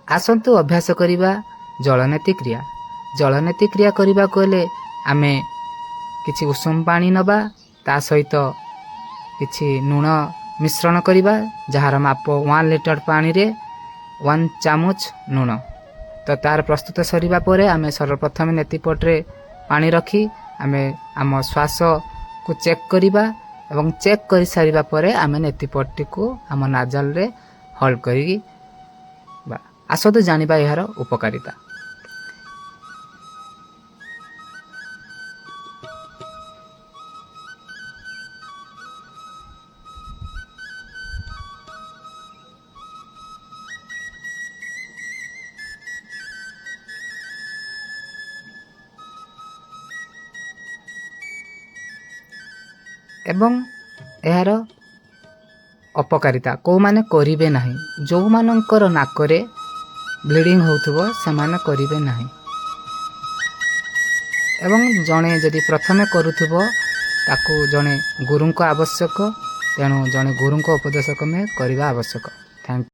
आसतु अभ्यास करिबा जलनेति क्रिया। जलनेति क्रिया करबाको हेले आमे किछि उषुम पानी नबा ता सहित किछि लुण मिश्रण करिबा जहार माप 1 लिटर पानी रे 1 चामच लुण। तो तार प्रस्तुत सरिबा परे आमे सर्वप्रथम नेतिपट रे पानी रखी आमे आम श्वास को चेक करिबा एवं चेक करि सारिबा परे आमे नेतिपट्टी को आम नाजल रे होल्ड करी बा। आसतु जानिबा यार उपकारिता। एवं यार अपकारिता को माने करिवे नाही। जो मानकर नाकरे ब्लीडिंग होउथबो समान करिवे नाही। एवं जणे जदि प्रथमे करूथबो ताकू जणे गुरुंको आवश्यक, तेणु जणे गुरुंको उपदेश क्रमे करिवा आवश्यक। Thank you.